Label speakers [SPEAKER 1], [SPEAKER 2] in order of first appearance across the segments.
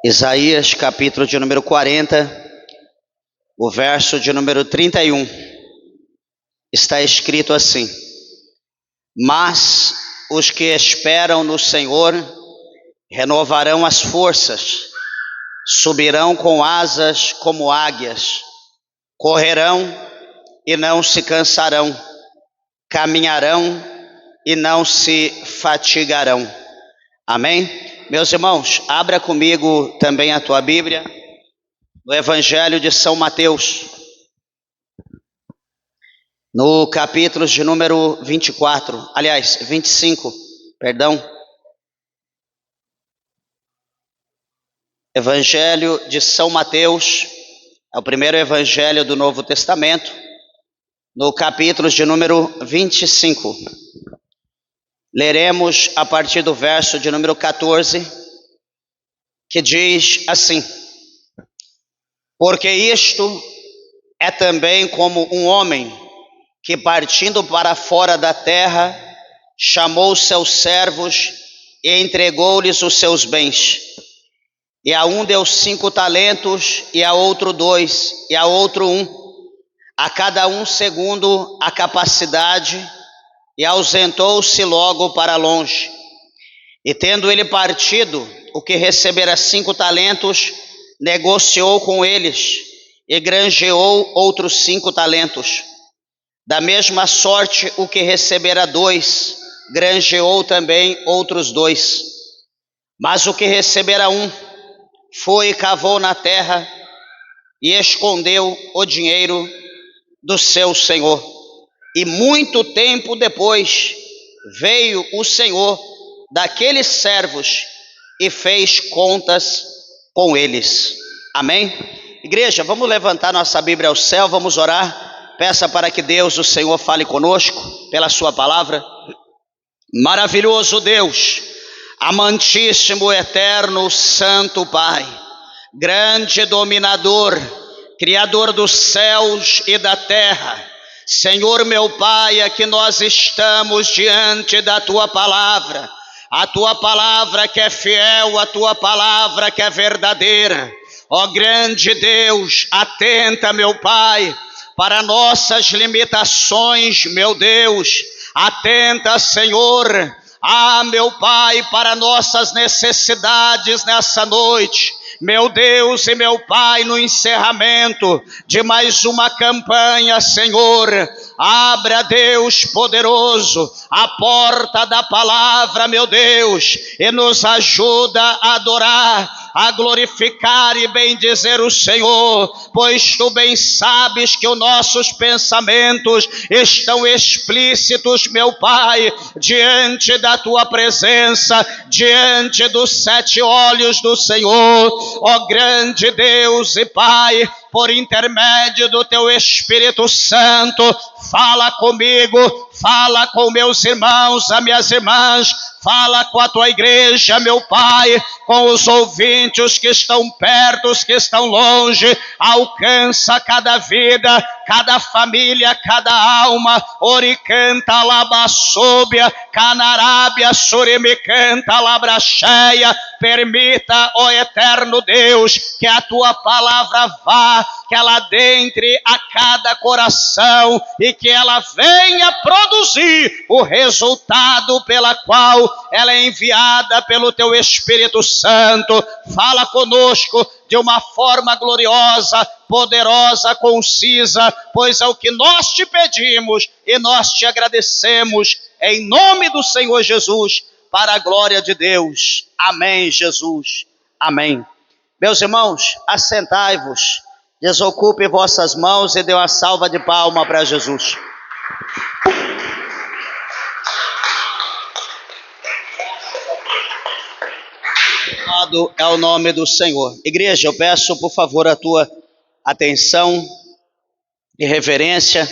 [SPEAKER 1] Isaías, capítulo de número 40, o verso de número 31, está escrito assim: Mas os que esperam no Senhor renovarão as forças, subirão com asas como águias, correrão e não se cansarão, caminharão e não se fatigarão. Amém? Meus irmãos, abra comigo também a tua Bíblia, no Evangelho de São Mateus, no capítulo de número 25, perdão. Evangelho de São Mateus, é o primeiro evangelho do Novo Testamento, no capítulo de número 25. Leremos a partir do verso de número 14, que diz assim: Porque isto é também como um homem que, partindo para fora da terra, chamou seus servos e entregou-lhes os seus bens. E a um deu 5 talentos, e a outro 2, e a outro 1, a cada um segundo a capacidade, e ausentou-se logo para longe. E tendo ele partido, o que recebera 5 talentos, negociou com eles, e granjeou outros 5 talentos. Da mesma sorte, o que recebera 2, granjeou também outros 2. Mas o que recebera 1, foi e cavou na terra, e escondeu o dinheiro do seu senhor. E muito tempo depois, veio o senhor daqueles servos e fez contas com eles. Amém? Igreja, vamos levantar nossa Bíblia ao céu, vamos orar. Peça para que Deus, o Senhor, fale conosco pela sua palavra. Maravilhoso Deus, amantíssimo, eterno, santo Pai, grande dominador, Criador dos céus e da terra, Senhor meu Pai, aqui nós estamos diante da Tua palavra, a Tua palavra que é fiel, a Tua palavra que é verdadeira. Ó grande Deus, atenta, meu Pai, para nossas limitações, meu Deus, atenta, Senhor, meu Pai, para nossas necessidades nessa noite. Meu Deus e meu Pai, no encerramento de mais uma campanha, Senhor, abra, Deus poderoso, a porta da palavra, meu Deus, e nos ajuda a adorar, a glorificar e bendizer o Senhor, pois Tu bem sabes que os nossos pensamentos estão explícitos, meu Pai, diante da Tua presença, diante dos 7 olhos do Senhor. Ó grande Deus e Pai, por intermédio do Teu Espírito Santo, fala comigo, fala com meus irmãos, as minhas irmãs, fala com a Tua igreja, meu Pai, com os ouvintes que estão perto, os que estão longe, alcança cada vida, cada família, cada alma. Oricanta labassobia, canarábia, surimicanta labracheia. Permita, ó eterno Deus, que a Tua palavra vá, que ela adentre a cada coração e que ela venha produzir o resultado pela qual ela é enviada pelo Teu Espírito Santo. Fala conosco de uma forma gloriosa, poderosa, concisa, pois é o que nós Te pedimos e nós Te agradecemos, em nome do Senhor Jesus, para a glória de Deus. Amém, Jesus. Amém. Meus irmãos, assentai-vos, desocupe vossas mãos e dê uma salva de palma para Jesus. É o nome do Senhor. Igreja, eu peço por favor a tua atenção e reverência.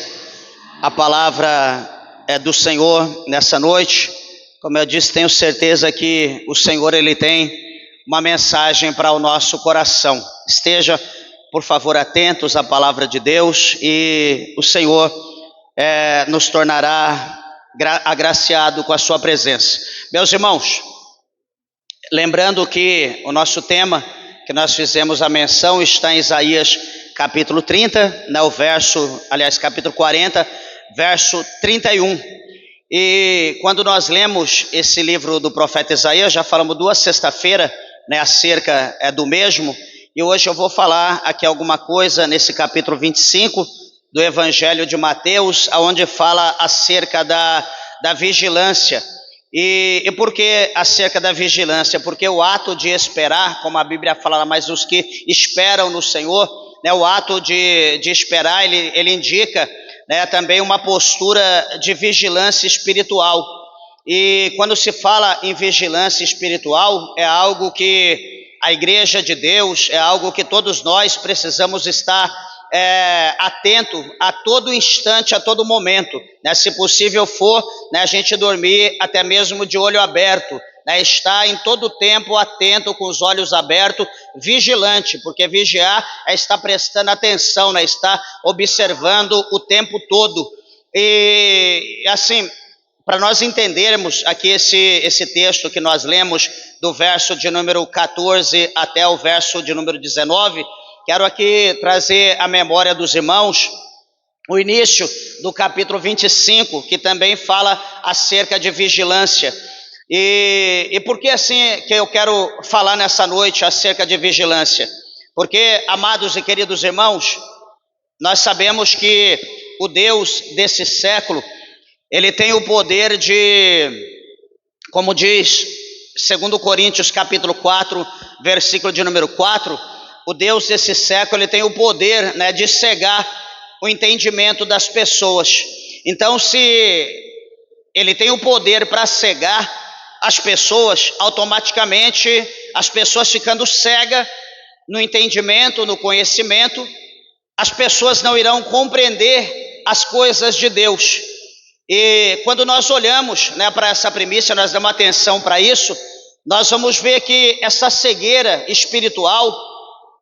[SPEAKER 1] A palavra é do Senhor nessa noite. Como eu disse, tenho certeza que o Senhor, Ele tem uma mensagem para o nosso coração. Esteja, por favor, atentos à palavra de Deus e o Senhor nos tornará agraciado com a sua presença. Meus irmãos, lembrando que o nosso tema que nós fizemos a menção está em Isaías capítulo 30, né, capítulo 40, verso 31. E quando nós lemos esse livro do profeta Isaías, já falamos 2 sexta-feira, né, acerca do mesmo, e hoje eu vou falar aqui alguma coisa nesse capítulo 25 do Evangelho de Mateus, onde fala acerca da vigilância. E por que acerca da vigilância? Porque o ato de esperar, como a Bíblia fala, mas os que esperam no Senhor, né, o ato de esperar, ele indica, né, também uma postura de vigilância espiritual. E quando se fala em vigilância espiritual, é algo que a igreja de Deus, é algo que todos nós precisamos estar atento a todo instante, a todo momento, né? Se possível for, né, a gente dormir até mesmo de olho aberto, né? Estar em todo tempo atento, com os olhos abertos, vigilante, porque vigiar é estar prestando atenção, né? Estar observando o tempo todo. E assim, para nós entendermos aqui esse texto que nós lemos, do verso de número 14 até o verso de número 19, quero aqui trazer à memória dos irmãos o início do capítulo 25, que também fala acerca de vigilância. E por que assim que eu quero falar nessa noite acerca de vigilância? Porque, amados e queridos irmãos, nós sabemos que o Deus desse século, ele tem o poder de, como diz 2 Coríntios capítulo 4, versículo de número 4, o Deus desse século, ele tem o poder, né, de cegar o entendimento das pessoas. Então, se ele tem o poder para cegar as pessoas, automaticamente as pessoas ficando cegas no entendimento, no conhecimento, as pessoas não irão compreender as coisas de Deus. E quando nós olhamos, né, para essa premissa, nós damos atenção para isso, nós vamos ver que essa cegueira espiritual,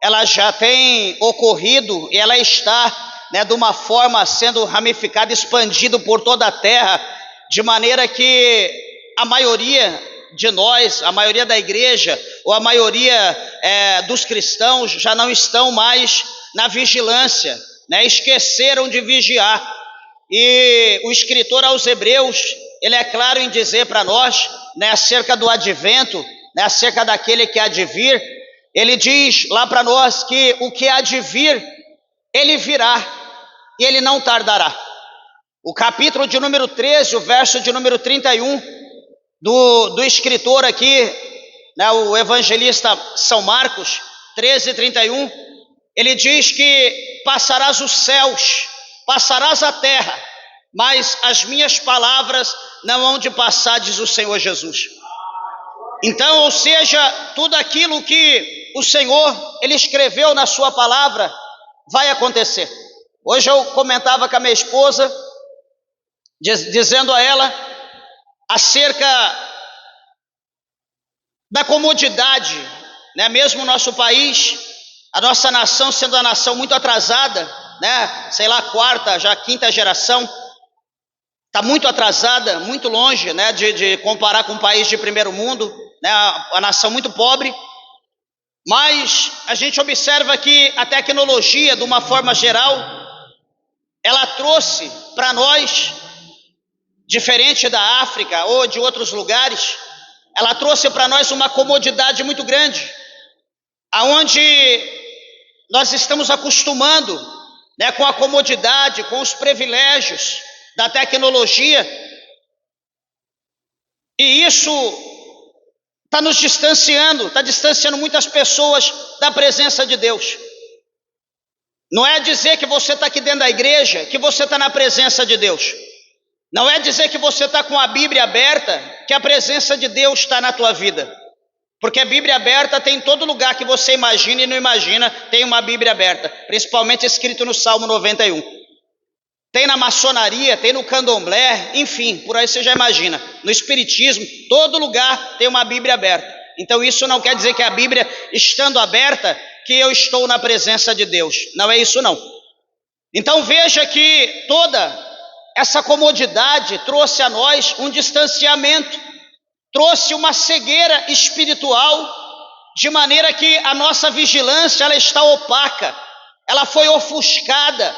[SPEAKER 1] ela já tem ocorrido e ela está, né, de uma forma sendo ramificada, expandido por toda a terra, de maneira que a maioria de nós, a maioria da igreja, ou a maioria dos cristãos já não estão mais na vigilância, né, esqueceram de vigiar. E o escritor aos Hebreus, ele é claro em dizer para nós, né, acerca do advento, né, acerca daquele que há de vir. Ele diz lá para nós que o que há de vir, ele virá e ele não tardará. O capítulo de número 13, o verso de número 31 do escritor aqui, né, o evangelista São Marcos, 13:31, ele diz que passarás os céus, passarás a terra, mas as minhas palavras não hão de passar, diz o Senhor Jesus. Então, ou seja, tudo aquilo que o Senhor, ele escreveu na sua palavra, vai acontecer. Hoje eu comentava com a minha esposa, dizendo a ela acerca da comodidade, né? Mesmo o nosso país, a nossa nação sendo uma nação muito atrasada, né? Sei lá, quarta, já quinta geração, está muito atrasada, muito longe, né, de comparar com um país de primeiro mundo, né, a nação muito pobre. Mas a gente observa que a tecnologia, de uma forma geral, ela trouxe para nós, diferente da África ou de outros lugares, ela trouxe para nós uma comodidade muito grande, aonde nós estamos acostumando, né, com a comodidade, com os privilégios da tecnologia, e isso está nos distanciando, está distanciando muitas pessoas da presença de Deus. Não é dizer que você está aqui dentro da igreja, que você está na presença de Deus. Não é dizer que você está com a Bíblia aberta, que a presença de Deus está na tua vida. Porque a Bíblia aberta tem em todo lugar que você imagina e não imagina, tem uma Bíblia aberta, principalmente escrito no Salmo 91. Tem na maçonaria, tem no candomblé, enfim, por aí você já imagina. No espiritismo, todo lugar tem uma Bíblia aberta. Então isso não quer dizer que a Bíblia, estando aberta, que eu estou na presença de Deus. Não é isso não. Então veja que toda essa comodidade trouxe a nós um distanciamento, trouxe uma cegueira espiritual, de maneira que a nossa vigilância ela está opaca, ela foi ofuscada,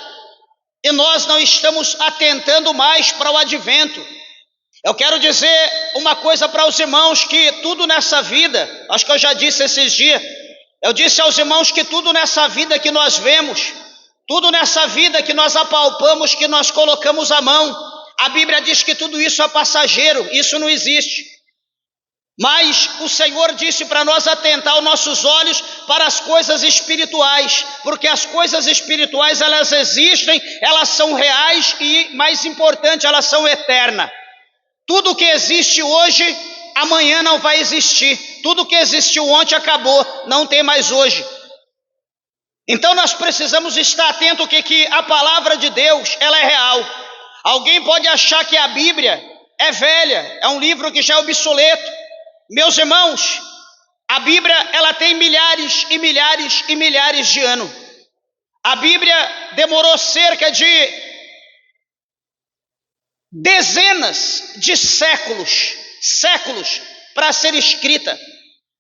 [SPEAKER 1] e nós não estamos atentando mais para o advento. Eu quero dizer uma coisa para os irmãos, que tudo nessa vida, acho que eu já disse esses dias, eu disse aos irmãos que tudo nessa vida que nós vemos, tudo nessa vida que nós apalpamos, que nós colocamos a mão, a Bíblia diz que tudo isso é passageiro, isso não existe. Mas o Senhor disse para nós atentar os nossos olhos para as coisas espirituais, porque as coisas espirituais elas existem, elas são reais e, mais importante, elas são eternas. Tudo que existe hoje, amanhã não vai existir. Tudo que existiu ontem acabou, não tem mais hoje. Então nós precisamos estar atentos que a palavra de Deus ela é real. Alguém pode achar que a Bíblia é velha, é um livro que já é obsoleto. Meus irmãos, a Bíblia ela tem milhares e milhares e milhares de anos. A Bíblia demorou cerca de dezenas de séculos para ser escrita.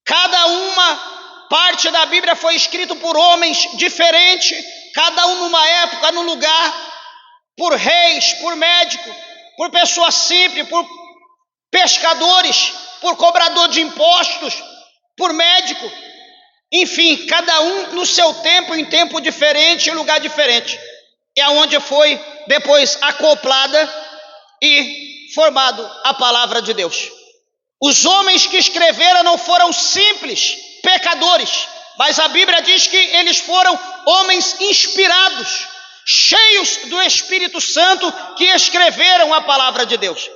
[SPEAKER 1] Cada uma parte da Bíblia foi escrita por homens diferentes, cada um numa época, num lugar, por reis, por médicos, por pessoas simples, por pescadores, por cobrador de impostos, por médico, enfim, cada um no seu tempo, em tempo diferente, em lugar diferente. É onde foi depois acoplada e formado a palavra de Deus. Os homens que escreveram não foram simples pecadores, mas a Bíblia diz que eles foram homens inspirados, cheios do Espírito Santo, que escreveram a palavra de Deus.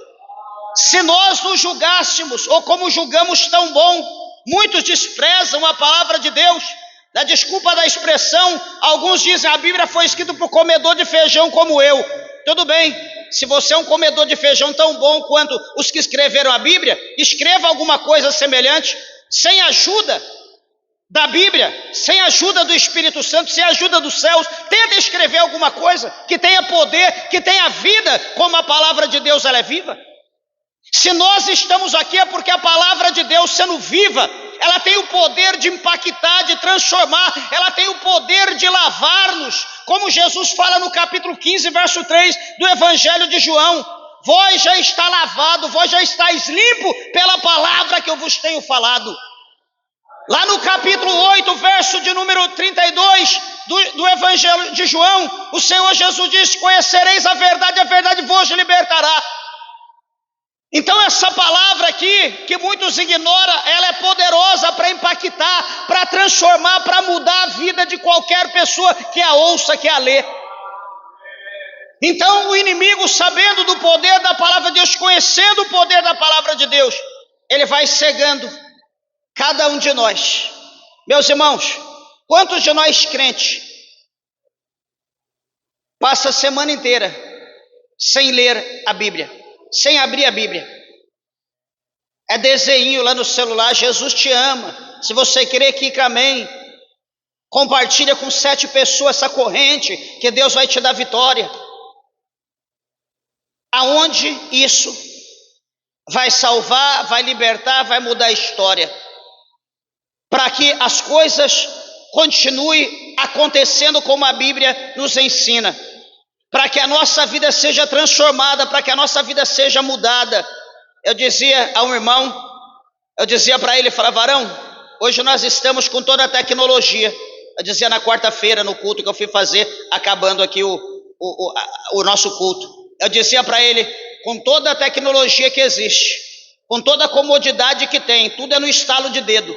[SPEAKER 1] Se nós nos julgássemos, ou como julgamos tão bom, muitos desprezam a palavra de Deus. Na desculpa da expressão, alguns dizem a Bíblia foi escrita por comedor de feijão como eu. Tudo bem, se você é um comedor de feijão tão bom quanto os que escreveram a Bíblia, escreva alguma coisa semelhante, sem ajuda da Bíblia, sem ajuda do Espírito Santo, sem ajuda dos céus. Tenta escrever alguma coisa que tenha poder, que tenha vida, como a palavra de Deus ela é viva. Se nós estamos aqui é porque a palavra de Deus sendo viva, ela tem o poder de impactar, de transformar, ela tem o poder de lavar-nos, como Jesus fala no capítulo 15, verso 3 do Evangelho de João: vós já está lavado, vós já estáis limpo pela palavra que eu vos tenho falado. Lá no capítulo 8, verso de número 32 do Evangelho de João, o Senhor Jesus diz: conhecereis a verdade vos libertará. Então essa palavra aqui, que muitos ignoram, ela é poderosa para impactar, para transformar, para mudar a vida de qualquer pessoa que a ouça, que a lê. Então o inimigo, sabendo do poder da palavra de Deus, conhecendo o poder da palavra de Deus, ele vai cegando cada um de nós. Meus irmãos, quantos de nós crentes passa a semana inteira sem ler a Bíblia? Sem abrir a Bíblia? É desenho lá no celular: Jesus te ama, se você crer, clica amém, compartilha com 7 pessoas essa corrente, que Deus vai te dar vitória. Aonde isso vai salvar, vai libertar, vai mudar a história, para que as coisas continuem acontecendo como a Bíblia nos ensina, para que a nossa vida seja transformada, para que a nossa vida seja mudada. Eu dizia a um irmão, eu dizia para ele, falava: varão, hoje nós estamos com toda a tecnologia. Eu dizia na quarta-feira no culto que eu fui fazer, acabando aqui o nosso culto, eu dizia para ele, com toda a tecnologia que existe, com toda a comodidade que tem, tudo é no estalo de dedo,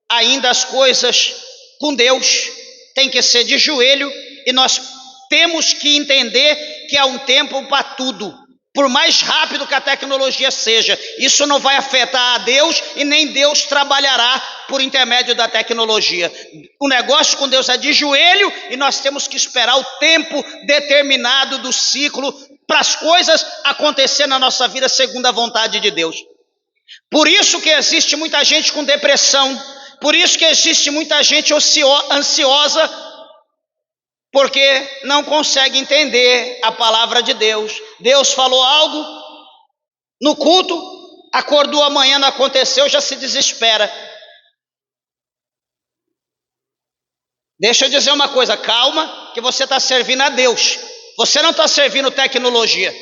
[SPEAKER 1] ainda as coisas com Deus tem que ser de joelho, e nós temos que entender que há um tempo para tudo. Por mais rápido que a tecnologia seja, isso não vai afetar a Deus, e nem Deus trabalhará por intermédio da tecnologia. O negócio com Deus é de joelho, e nós temos que esperar o tempo determinado do ciclo para as coisas acontecer na nossa vida segundo a vontade de Deus. Por isso que existe muita gente com depressão, por isso que existe muita gente ansiosa, porque não consegue entender a palavra de Deus. Deus falou algo no culto, acordou amanhã, não aconteceu, já se desespera. Deixa eu dizer uma coisa, calma, que você está servindo a Deus. Você não está servindo tecnologia.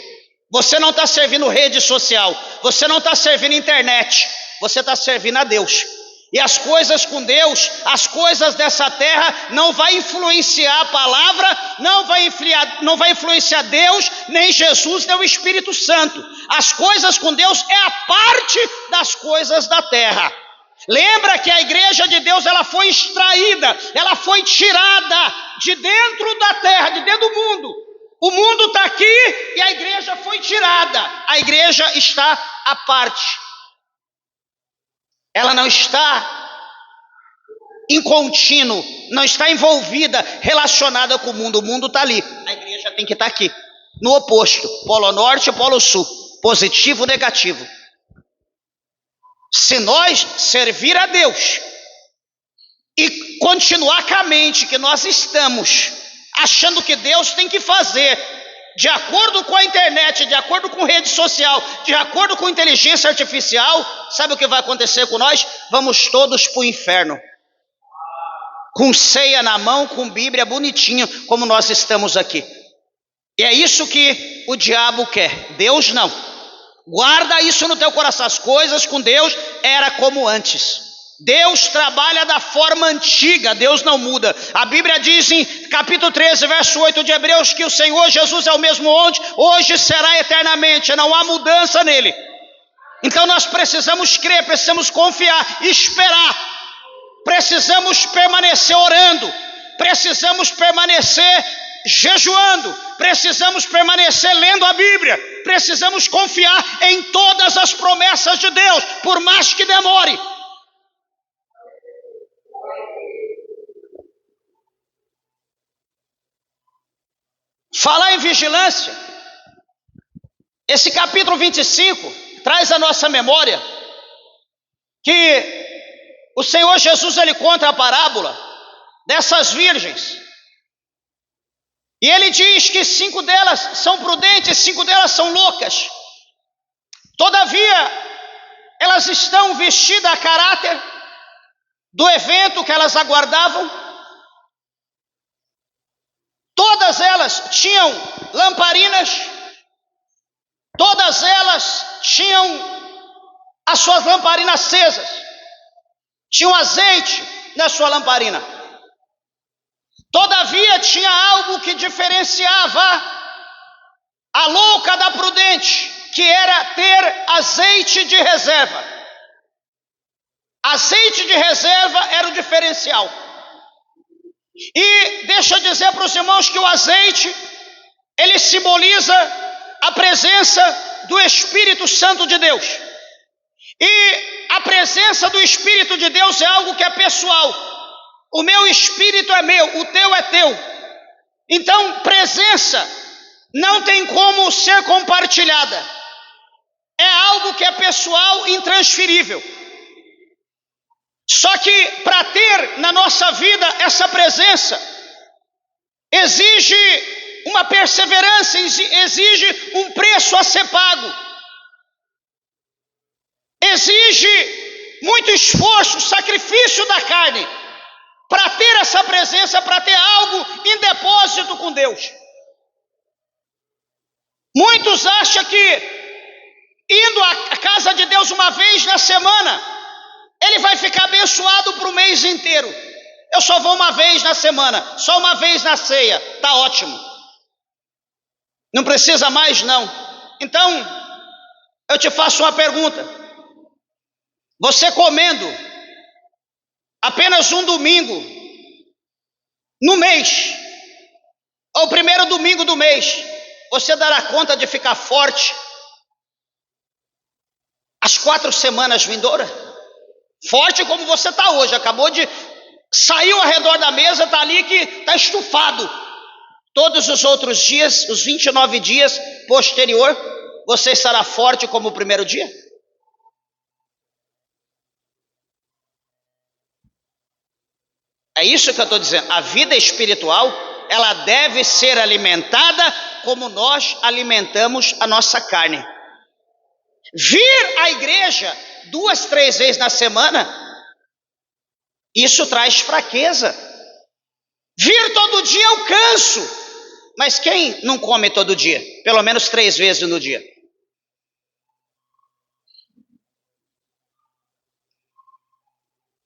[SPEAKER 1] Você não está servindo rede social. Você não está servindo internet. Você está servindo a Deus. E as coisas com Deus, as coisas dessa terra, não vai influenciar a palavra, não vai influenciar Deus, nem Jesus, nem o Espírito Santo. As coisas com Deus é a parte das coisas da terra. Lembra que a igreja de Deus, ela foi extraída, ela foi tirada de dentro da terra, de dentro do mundo. O mundo está aqui e a igreja foi tirada. A igreja está à parte. Ela não está em contínuo, não está envolvida, relacionada com o mundo. O mundo está ali, a igreja tem que estar aqui, no oposto, polo norte e polo sul, positivo, negativo. Se nós servir a Deus e continuar com a mente que nós estamos achando que Deus tem que fazer de acordo com a internet, de acordo com rede social, de acordo com inteligência artificial, sabe o que vai acontecer com nós? Vamos todos para o inferno, com ceia na mão, com Bíblia bonitinho, como nós estamos aqui. E é isso que o diabo quer, Deus não. Guarda isso no teu coração, as coisas com Deus era como antes. Deus trabalha da forma antiga, Deus não muda. A Bíblia diz em capítulo 13, verso 8 de Hebreus, que o Senhor Jesus é o mesmo ontem, hoje será eternamente, não há mudança nele. Então nós precisamos crer, precisamos confiar, esperar. Precisamos permanecer orando, precisamos permanecer jejuando, precisamos permanecer lendo a Bíblia, precisamos confiar em todas as promessas de Deus, por mais que demore. Falar em vigilância, esse capítulo 25 traz à nossa memória que o Senhor Jesus, ele conta a parábola dessas virgens. E ele diz que 5 delas são prudentes, 5 delas são loucas. Todavia, elas estão vestidas a caráter do evento que elas aguardavam. Todas elas tinham lamparinas, todas elas tinham as suas lamparinas acesas, tinham azeite na sua lamparina. Todavia tinha algo que diferenciava a louca da prudente, que era ter azeite de reserva. Azeite de reserva era o diferencial. E deixa eu dizer para os irmãos que o azeite, ele simboliza a presença do Espírito Santo de Deus. E a presença do Espírito de Deus é algo que é pessoal. O meu espírito é meu, o teu é teu. Então, presença não tem como ser compartilhada. É algo que é pessoal, intransferível. Só que para ter na nossa vida essa presença, exige uma perseverança, exige um preço a ser pago. Exige muito esforço, sacrifício da carne, para ter essa presença, para ter algo em depósito com Deus. Muitos acham que indo à casa de Deus uma vez na semana, ele vai ficar abençoado para o mês inteiro. Eu só vou uma vez na semana, só uma vez na ceia, está ótimo. Não precisa mais não. Então, eu te faço uma pergunta. Você comendo apenas um domingo no mês, ou o primeiro domingo do mês, você dará conta de ficar forte as 4 semanas vindouras? Forte como você está hoje, acabou de sair ao redor da mesa, está ali que está estufado. Todos os outros dias, os 29 dias posterior, você estará forte como o primeiro dia? É isso que eu estou dizendo. A vida espiritual, ela deve ser alimentada como nós alimentamos a nossa carne. Vir à igreja 2, 3 vezes na semana, isso traz fraqueza. Vir todo dia eu canso. Mas quem não come todo dia? Pelo menos 3 vezes no dia.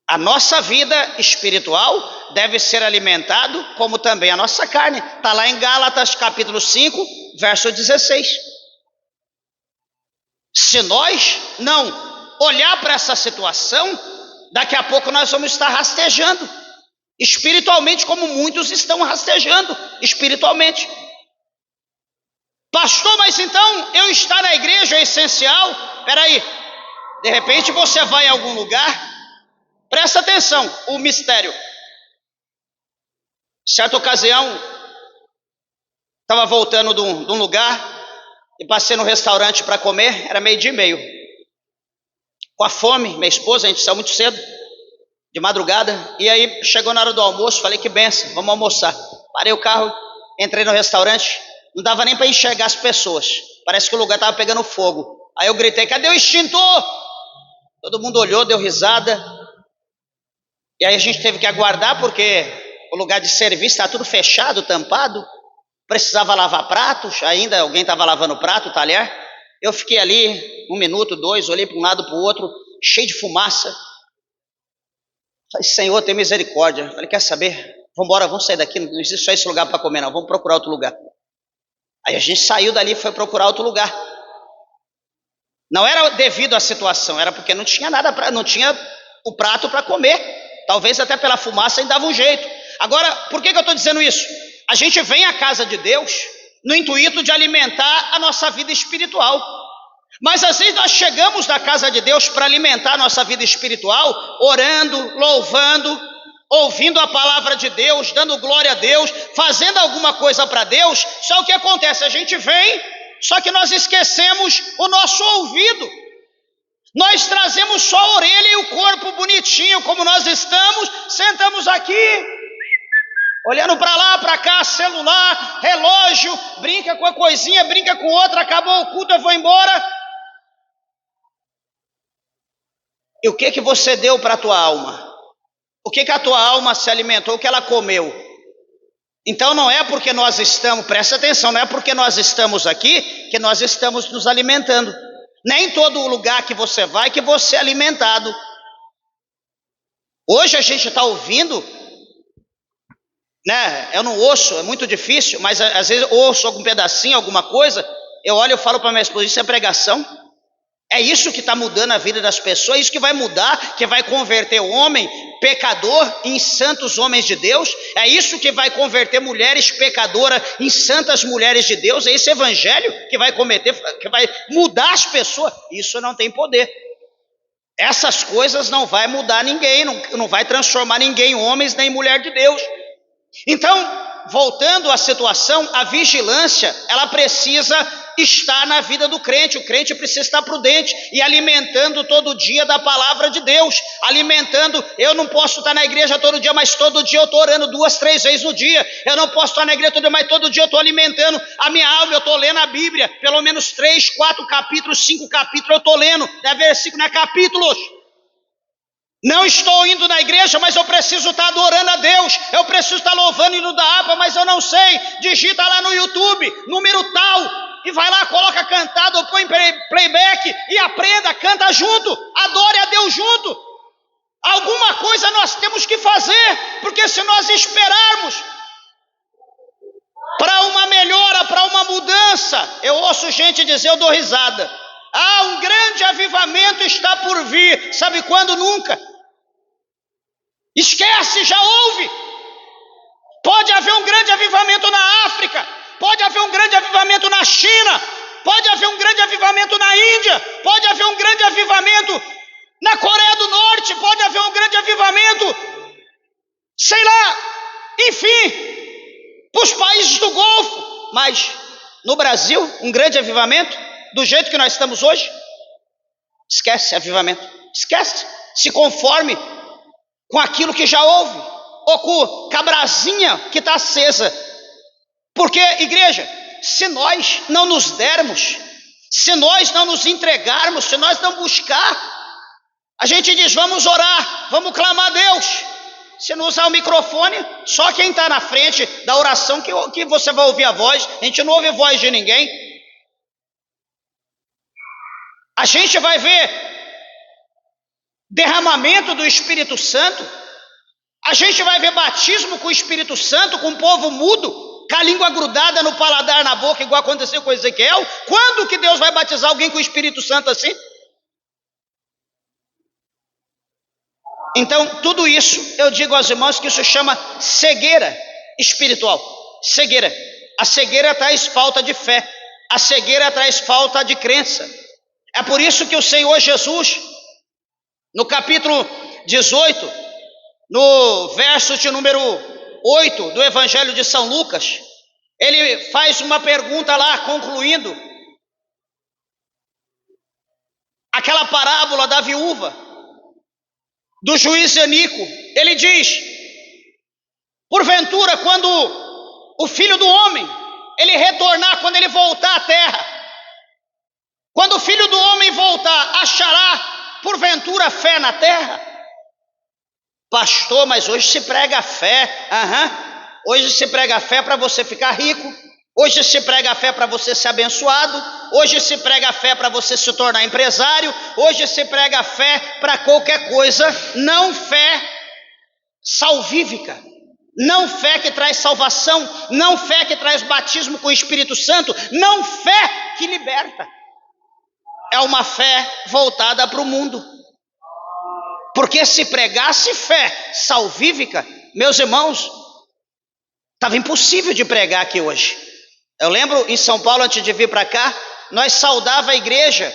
[SPEAKER 1] A nossa vida espiritual deve ser alimentado como também a nossa carne. Está lá em Gálatas capítulo 5, verso 16. Se nós não olhar para essa situação, daqui a pouco nós vamos estar rastejando espiritualmente, como muitos estão rastejando espiritualmente. Pastor, mas então eu estar na igreja é essencial? Espera aí, de repente você vai em algum lugar, presta atenção, o mistério. Certa ocasião, estava voltando de um lugar e passei no restaurante para comer, era 12:30. Com a fome, minha esposa, a gente saiu muito cedo, de madrugada, e aí chegou na hora do almoço, falei que benção, vamos almoçar. Parei o carro, entrei no restaurante, não dava nem para enxergar as pessoas, parece que o lugar estava pegando fogo. Aí eu gritei, cadê o extintor? Todo mundo olhou, deu risada, e aí a gente teve que aguardar, porque o lugar de serviço estava tudo fechado, tampado, precisava lavar pratos, ainda alguém estava lavando prato, talher. Eu fiquei ali 1 minuto, 2, olhei para um lado, para o outro, cheio de fumaça. Falei, Senhor, tem misericórdia. Falei, quer saber? Vamos embora, vamos sair daqui, não existe só esse lugar para comer não, vamos procurar outro lugar. Aí a gente saiu dali e foi procurar outro lugar. Não era devido à situação, era porque não tinha nada, não tinha o prato para comer. Talvez até pela fumaça ainda dava um jeito. Agora, por que eu estou dizendo isso? A gente vem à casa de Deus no intuito de alimentar a nossa vida espiritual. Mas às vezes nós chegamos na casa de Deus para alimentar a nossa vida espiritual, orando, louvando, ouvindo a palavra de Deus, dando glória a Deus, fazendo alguma coisa para Deus. Só o que acontece? A gente vem, só que nós esquecemos o nosso ouvido. Nós trazemos só a orelha e o corpo bonitinho, como nós estamos, sentamos aqui, olhando para lá, para cá, celular, relógio, brinca com a coisinha, brinca com outra, acabou o culto, eu vou embora. E o que você deu para a tua alma? O que a tua alma se alimentou, o que ela comeu? Então não é porque nós estamos, presta atenção, não é porque nós estamos aqui que nós estamos nos alimentando. Nem todo lugar que você vai que você é alimentado. Hoje a gente está ouvindo, né? Eu não ouço, é muito difícil, mas às vezes eu ouço algum pedacinho, alguma coisa, eu olho e falo para minha esposa, isso é pregação? É isso que está mudando a vida das pessoas, é isso que vai mudar, que vai converter o homem pecador em santos homens de Deus, é isso que vai converter mulheres pecadoras em santas mulheres de Deus, é esse evangelho que vai mudar as pessoas. Isso não tem poder. Essas coisas não vai mudar ninguém, não vai transformar ninguém em homens nem mulher de Deus. Então, voltando à situação, a vigilância, ela precisa estar na vida do crente. O crente precisa estar prudente e alimentando todo dia da palavra de Deus, alimentando. Eu não posso estar na igreja todo dia, mas todo dia eu estou orando 2, 3 vezes no dia. Eu não posso estar na igreja todo dia, mas todo dia eu estou alimentando a minha alma, eu estou lendo a Bíblia, pelo menos 3, 4 capítulos, 5 capítulos eu estou lendo, não é versículo, não é capítulos. Não estou indo na igreja, mas eu preciso estar adorando a Deus, eu preciso estar louvando e indo da APA, mas eu não sei. Digita lá no YouTube, número tal, e vai lá, coloca cantado, ou põe playback e aprenda, canta junto, adore a Deus junto. Alguma coisa nós temos que fazer, porque se nós esperarmos para uma melhora, para uma mudança, eu ouço gente dizer, eu dou risada, um grande avivamento está por vir. Sabe quando? Nunca. Esquece, já houve. Pode haver um grande avivamento na África, pode haver um grande avivamento na China, pode haver um grande avivamento na Índia, pode haver um grande avivamento na Coreia do Norte, pode haver um grande avivamento, sei lá, enfim, para os países do Golfo. Mas no Brasil, um grande avivamento, do jeito que nós estamos hoje, esquece avivamento, esquece, se conforme com aquilo que já houve, ou com cabrazinha que está acesa. Porque, igreja, se nós não nos dermos, se nós não nos entregarmos, se nós não buscar, a gente diz, vamos orar, vamos clamar a Deus. Se não usar o microfone, só quem está na frente da oração que você vai ouvir a voz. A gente não ouve voz de ninguém. A gente vai ver derramamento do Espírito Santo. A gente vai ver batismo com o Espírito Santo, com o povo mudo, com a língua grudada no paladar, na boca, igual aconteceu com Ezequiel. Quando que Deus vai batizar alguém com o Espírito Santo assim? Então, tudo isso, eu digo aos irmãos que isso chama cegueira espiritual. Cegueira. A cegueira traz falta de fé. A cegueira traz falta de crença. É por isso que o Senhor Jesus, no capítulo 18, no verso de número 8 do Evangelho de São Lucas, ele faz uma pergunta lá, concluindo aquela parábola da viúva, do juiz iníquo. Ele diz: porventura, quando o Filho do Homem, ele retornar, quando ele voltar à terra, quando o Filho do Homem voltar, achará porventura fé na terra? Pastor, mas hoje se prega a fé. Hoje se prega a fé para você ficar rico. Hoje se prega a fé para você ser abençoado. Hoje se prega a fé para você se tornar empresário. Hoje se prega a fé para qualquer coisa. Não fé salvífica. Não fé que traz salvação. Não fé que traz batismo com o Espírito Santo. Não fé que liberta. É uma fé voltada para o mundo. Porque se pregasse fé salvífica, meus irmãos, estava impossível de pregar aqui hoje. Eu lembro em São Paulo, antes de vir para cá, nós saudava a igreja.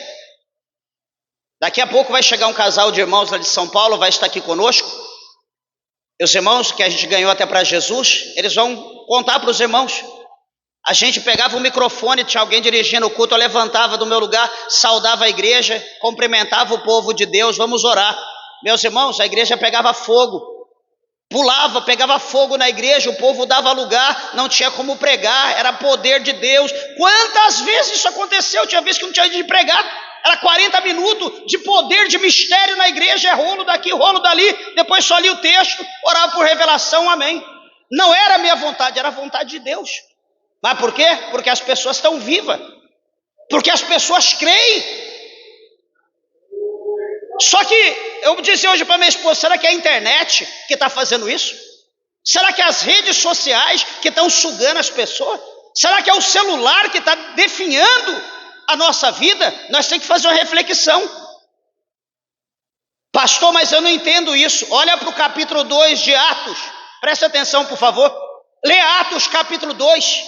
[SPEAKER 1] Daqui a pouco vai chegar um casal de irmãos lá de São Paulo, vai estar aqui conosco. E os irmãos que a gente ganhou até para Jesus, eles vão contar para os irmãos. A gente pegava o microfone, tinha alguém dirigindo o culto, eu levantava do meu lugar, saudava a igreja, cumprimentava o povo de Deus, vamos orar. Meus irmãos, a igreja pegava fogo, pulava, pegava fogo na igreja, o povo dava lugar, não tinha como pregar, era poder de Deus. Quantas vezes isso aconteceu? Tinha vezes que não tinha de pregar, era 40 minutos de poder, de mistério na igreja, é rolo daqui, rolo dali, depois só li o texto, orava por revelação, amém. Não era a minha vontade, era a vontade de Deus. Mas por quê? Porque as pessoas estão vivas, porque as pessoas creem. Só que eu disse hoje para minha esposa: será que é a internet que está fazendo isso? Será que é as redes sociais que estão sugando as pessoas? Será que é o celular que está definhando a nossa vida? Nós temos que fazer uma reflexão. Pastor, mas eu não entendo isso. Olha para o capítulo 2 de Atos, preste atenção por favor. Lê Atos capítulo 2.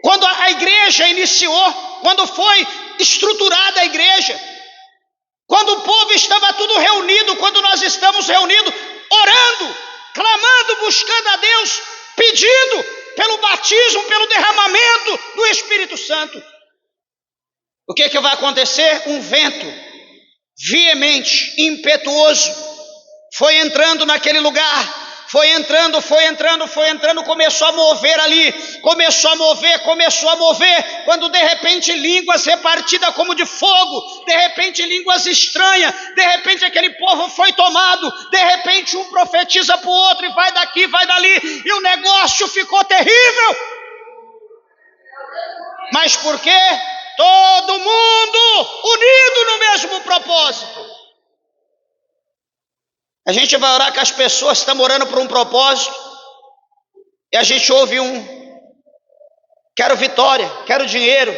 [SPEAKER 1] Quando a igreja iniciou, quando foi estruturada a igreja, quando o povo estava tudo reunido, quando nós estamos reunidos, orando, clamando, buscando a Deus, pedindo pelo batismo, pelo derramamento do Espírito Santo. O que vai acontecer? Um vento veemente, impetuoso, foi entrando naquele lugar, foi entrando, começou a mover ali, começou a mover, quando de repente línguas repartidas como de fogo, de repente línguas estranhas, de repente aquele povo foi tomado, de repente um profetiza para o outro e vai daqui, vai dali, e o negócio ficou terrível. Mas por quê? Todo mundo unido no mesmo propósito. A gente vai orar com as pessoas, estamos orando por um propósito, e a gente ouve quero vitória, quero dinheiro,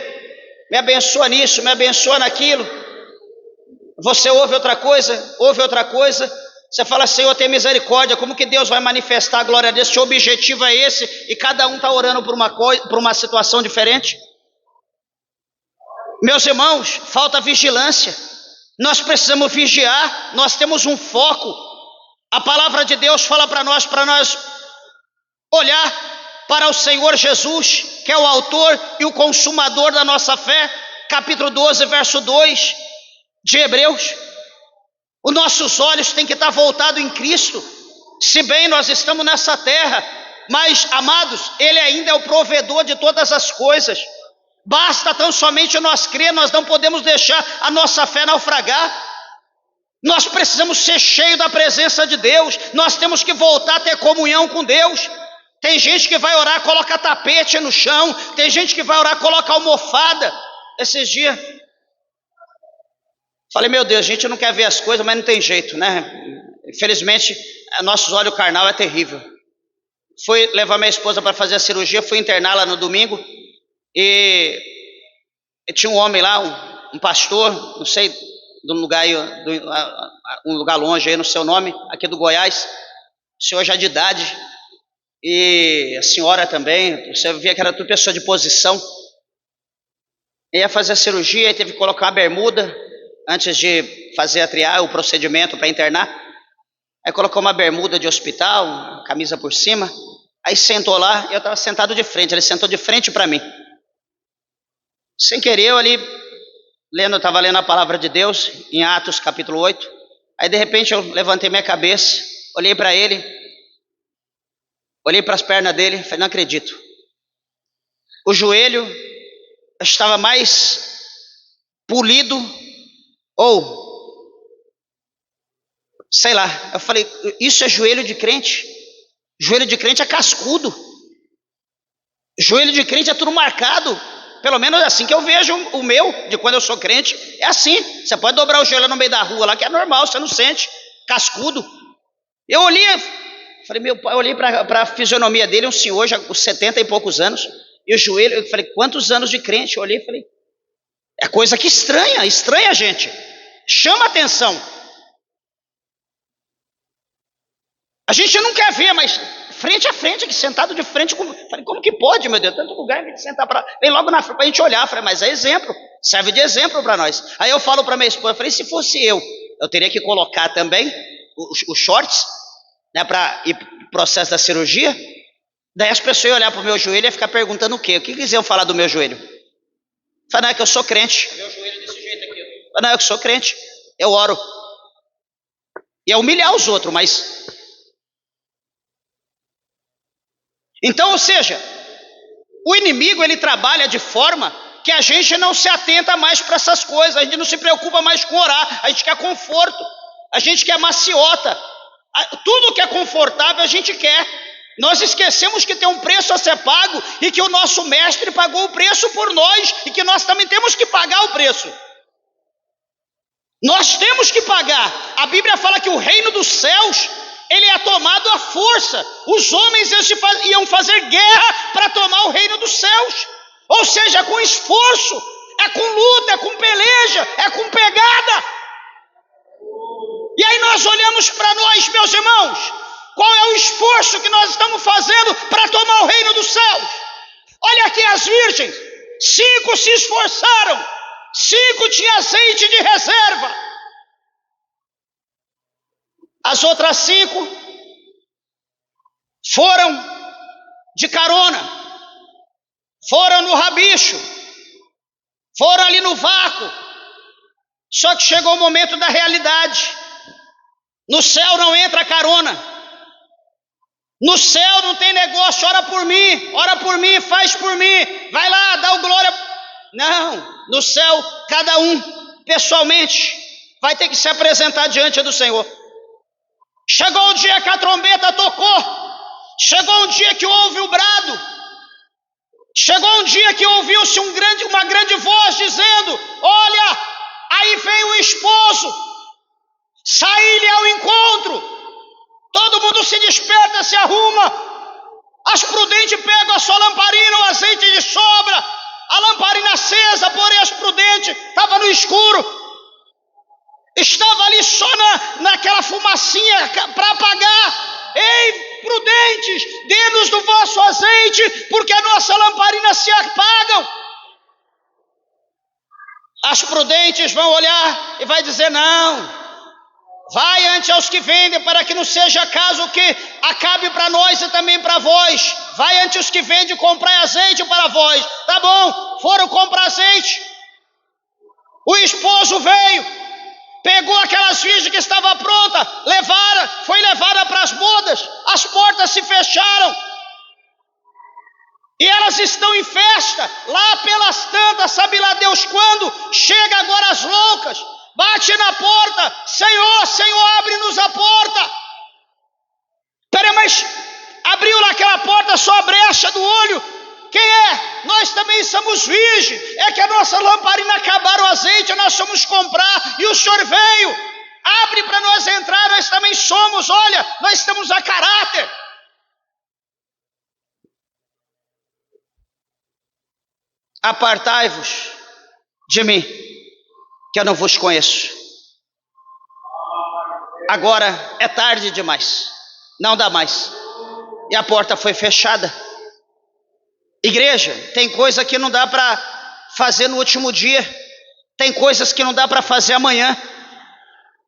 [SPEAKER 1] me abençoa nisso, me abençoa naquilo. Você ouve outra coisa, você fala: Senhor, tem misericórdia. Como que Deus vai manifestar a glória desse? O objetivo é esse, e cada um está orando por uma situação diferente. Meus irmãos, falta vigilância, nós precisamos vigiar, nós temos um foco. A palavra de Deus fala para nós olhar para o Senhor Jesus, que é o autor e o consumador da nossa fé, capítulo 12, verso 2 de Hebreus. Os nossos olhos têm que estar voltados em Cristo. Se bem nós estamos nessa terra, mas, amados, Ele ainda é o provedor de todas as coisas. Basta tão somente nós crer, nós não podemos deixar a nossa fé naufragar. Nós precisamos ser cheios da presença de Deus. Nós temos que voltar a ter comunhão com Deus. Tem gente que vai orar, coloca tapete no chão. Tem gente que vai orar, coloca almofada. Esses dias falei, meu Deus, a gente não quer ver as coisas, mas não tem jeito, né? Infelizmente, nossos olhos carnal é terrível. Fui levar minha esposa para fazer a cirurgia, fui interná-la no domingo e tinha um homem lá, um pastor, não sei, de um lugar aí, um lugar longe aí, no seu nome, aqui do Goiás, senhor já de idade, e a senhora também, você via que era tudo pessoa de posição. Ia fazer a cirurgia, aí teve que colocar uma bermuda antes de fazer o procedimento para internar. Aí colocou uma bermuda de hospital, uma camisa por cima. Aí sentou lá, eu estava sentado de frente, ele sentou de frente para mim. Sem querer, eu ali, estava lendo a palavra de Deus, em Atos capítulo 8. Aí de repente eu levantei minha cabeça, olhei para ele, olhei para as pernas dele, falei, não acredito. O joelho estava mais polido, ou sei lá, eu falei, isso é joelho de crente? Joelho de crente é cascudo. Joelho de crente é tudo marcado. Pelo menos é assim que eu vejo o meu, de quando eu sou crente. É assim, você pode dobrar o joelho no meio da rua lá, que é normal, você não sente, cascudo. Eu olhei, falei, meu pai, eu olhei para a fisionomia dele, um senhor já com 70 e poucos anos, e o joelho, eu falei, quantos anos de crente? Eu olhei e falei, é coisa que estranha a gente, chama atenção. A gente não quer ver, mas frente a frente, aqui sentado de frente, falei, como que pode, meu Deus, tanto lugar, em vez de sentar vem logo na frente para a gente olhar. Falei, mas é exemplo, serve de exemplo para nós. Aí eu falo para minha esposa, falei, se fosse eu teria que colocar também os shorts, né, para ir pro processo da cirurgia. Daí as pessoas iam olhar para o meu joelho e ia ficar perguntando o quê? O que eles iam falar do meu joelho? Falei, não, é que eu sou crente. Meu joelho é desse jeito aqui. Falei, não, é que eu sou crente, eu oro. E é humilhar os outros, mas... Então, ou seja, o inimigo ele trabalha de forma que a gente não se atenta mais para essas coisas, a gente não se preocupa mais com orar, a gente quer conforto, a gente quer maciota, tudo que é confortável a gente quer. Nós esquecemos que tem um preço a ser pago e que o nosso mestre pagou o preço por nós e que nós também temos que pagar o preço. Nós temos que pagar. A Bíblia fala que o reino dos céus ele é tomado à força. Os homens iam fazer guerra para tomar o reino dos céus. Ou seja, com esforço, é com luta, é com peleja, é com pegada. E aí nós olhamos para nós, meus irmãos, qual é o esforço que nós estamos fazendo para tomar o reino dos céus? Olha aqui as virgens, 5 se esforçaram, 5 tinham azeite de reserva. As outras 5 foram de carona, foram no rabicho, foram ali no vácuo. Só que chegou o momento da realidade. No céu não entra carona. No céu não tem negócio, ora por mim, faz por mim, vai lá, dá o glória. Não, no céu cada um pessoalmente vai ter que se apresentar diante do Senhor. Chegou o dia que a trombeta tocou, chegou um dia que houve o brado, chegou um dia que ouviu-se uma grande voz dizendo, olha, aí vem o esposo, sai-lhe ao encontro. Todo mundo se desperta, se arruma, as prudentes pegam a sua lamparina, o azeite de sobra, a lamparina acesa, porém as prudentes estavam no escuro. Estava ali só naquela fumacinha para apagar. Ei, prudentes, dê-nos do vosso azeite, porque a nossa lamparina se apagam. As prudentes vão olhar e vai dizer, não, vai ante aos que vendem, para que não seja caso que acabe para nós e também para vós. Vai ante os que vendem comprar azeite para vós. Tá bom, foram comprar azeite. O esposo veio, pegou aquelas virgens que estavam prontas, foi levada para as bodas, as portas se fecharam, e elas estão em festa, lá pelas tantas, sabe lá Deus quando, chega agora as loucas, bate na porta, Senhor, Senhor, abre-nos a porta. Peraí, mas abriu lá aquela porta, só a brecha do olho. Quem é? Nós também somos virgens. É que a nossa lamparina acabaram o azeite, nós fomos comprar e o Senhor veio. Abre para nós entrar, nós também somos, olha, nós estamos a caráter. Apartai-vos de mim, que eu não vos conheço. Agora é tarde demais, não dá mais. E a porta foi fechada. Igreja, tem coisa que não dá para fazer no último dia, tem coisas que não dá para fazer amanhã.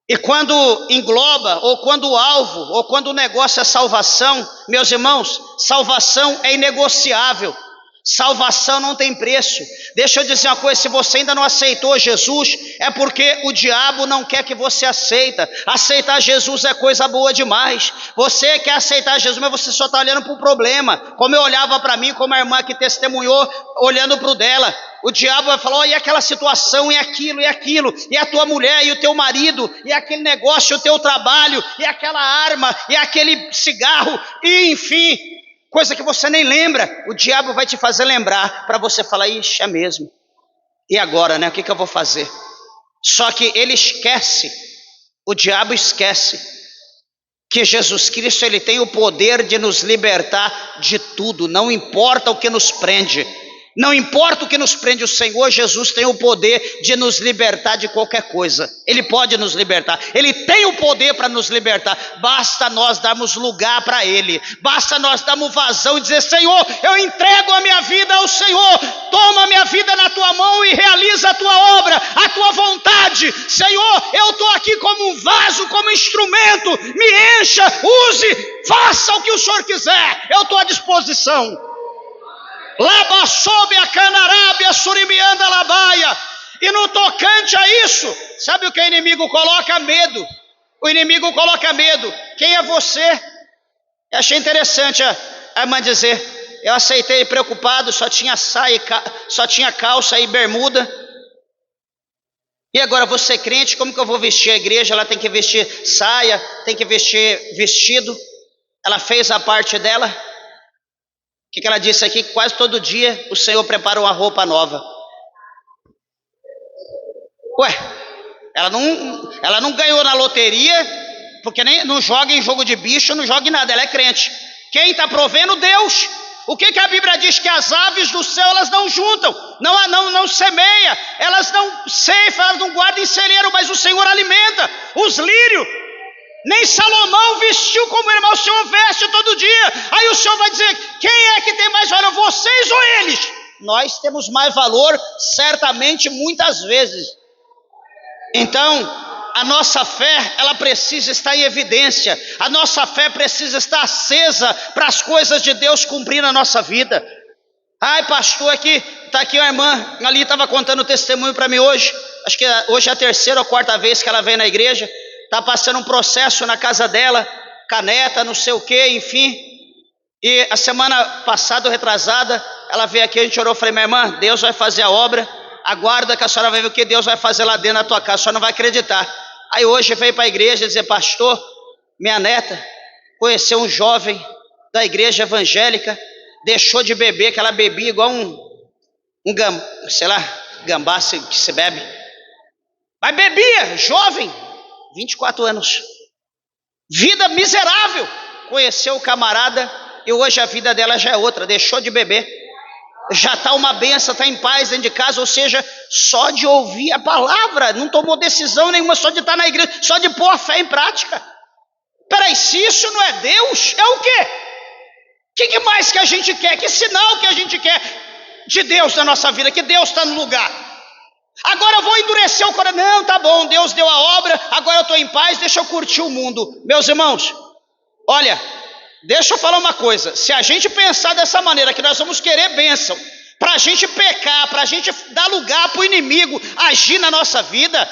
[SPEAKER 1] E quando engloba, ou quando o alvo, ou quando o negócio é salvação, meus irmãos, salvação é inegociável. Salvação não tem preço. Deixa eu dizer uma coisa, se você ainda não aceitou Jesus, é porque o diabo não quer que você aceita. Aceitar Jesus é coisa boa demais. Você quer aceitar Jesus, mas você só está olhando para o problema. Como eu olhava para mim, como a irmã que testemunhou, olhando para o dela. O diabo vai falar, e aquela situação, e aquilo, e a tua mulher, e o teu marido, e aquele negócio, e o teu trabalho, e aquela arma, e aquele cigarro, e enfim, coisa que você nem lembra. O diabo vai te fazer lembrar, para você falar, ixi, é mesmo. E agora, né, o que eu vou fazer? Só que ele esquece, o diabo esquece, que Jesus Cristo, ele tem o poder de nos libertar de tudo, não importa o que nos prende. Não importa o que nos prende, o Senhor Jesus tem o poder de nos libertar de qualquer coisa. Ele pode nos libertar, Ele tem o poder para nos libertar. Basta nós darmos lugar para Ele, basta nós darmos vazão e dizer, Senhor, eu entrego a minha vida ao Senhor, toma a minha vida na tua mão e realiza a tua obra, a tua vontade. Senhor, eu estou aqui como um vaso, como instrumento, me encha, use, faça o que o Senhor quiser, eu estou à disposição. Laba soube a canarábia, surimianda labaia. E no tocante a isso, sabe o que o inimigo coloca? Medo. O inimigo coloca medo. Quem é você? Eu achei interessante a irmã dizer, eu aceitei preocupado, só tinha saia, só tinha calça e bermuda. E agora você crente, como que eu vou vestir a igreja? Ela tem que vestir saia, tem que vestir vestido. Ela fez a parte dela. O que ela disse aqui? Quase todo dia o Senhor prepara uma roupa nova. Ué, ela não ganhou na loteria, porque nem não joga em jogo de bicho, não joga em nada, ela é crente. Quem está provendo? Deus. O que a Bíblia diz? Que as aves do céu, elas não juntam, não semeia, elas não ceifam, elas não guardam em celeiro, mas o Senhor alimenta. Os lírios, nem Salomão vestiu como o irmão, o Senhor veste todo dia. Aí o Senhor vai dizer, quem é que tem mais valor, vocês ou eles? Nós temos mais valor, certamente, muitas vezes. Então, a nossa fé, ela precisa estar em evidência. A nossa fé precisa estar acesa para as coisas de Deus cumprir na nossa vida. Ai, pastor, está aqui uma irmã, ali estava contando testemunho para mim hoje. Acho que hoje é a terceira ou quarta vez que ela vem na igreja. Está passando um processo na casa dela, caneta, não sei o que, enfim. E a semana passada, retrasada, ela veio aqui, a gente orou, falei, minha irmã, Deus vai fazer a obra, aguarda que a senhora vai ver o que Deus vai fazer lá dentro da tua casa, a senhora não vai acreditar. Aí hoje veio para a igreja dizer, pastor, minha neta conheceu um jovem da igreja evangélica, deixou de beber, que ela bebia igual gambá que se bebe. Mas bebia, jovem, 24 anos, vida miserável, conheceu o camarada e hoje a vida dela já é outra, deixou de beber, já está uma benção, está em paz dentro de casa, ou seja, só de ouvir a palavra, não tomou decisão nenhuma, só de estar na igreja, só de pôr a fé em prática. Peraí, se isso não é Deus, é o quê? O que mais que a gente quer? Que sinal que a gente quer de Deus na nossa vida, que Deus está no lugar? Agora eu vou endurecer o coração. Não, tá bom, Deus deu a obra, agora eu estou em paz, deixa eu curtir o mundo. Meus irmãos, olha, deixa eu falar uma coisa. Se a gente pensar dessa maneira, que nós vamos querer bênção, para a gente pecar, para a gente dar lugar para o inimigo agir na nossa vida,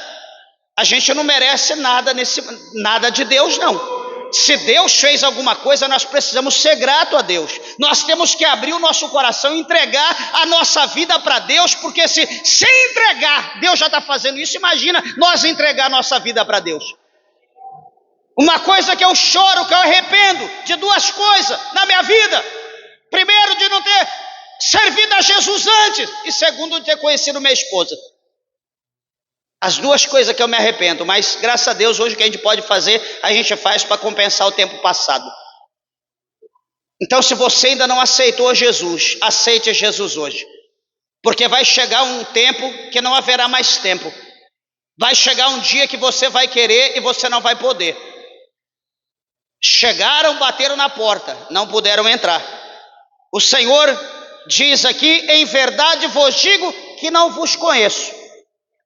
[SPEAKER 1] a gente não merece nada de Deus, não. Se Deus fez alguma coisa, nós precisamos ser grato a Deus. Nós temos que abrir o nosso coração e entregar a nossa vida para Deus, porque se entregar, Deus já está fazendo isso. Imagina nós entregar a nossa vida para Deus. Uma coisa que eu choro, que eu arrependo de duas coisas na minha vida: primeiro, de não ter servido a Jesus antes, e segundo, de ter conhecido minha esposa. As duas coisas que eu me arrependo, mas graças a Deus hoje o que a gente pode fazer, a gente faz para compensar o tempo passado. Então, se você ainda não aceitou Jesus, aceite Jesus hoje, porque vai chegar um tempo que não haverá mais tempo. Vai chegar um dia que você vai querer e você não vai poder. Chegaram, bateram na porta, não puderam entrar. O Senhor diz aqui: em verdade vos digo que não vos conheço.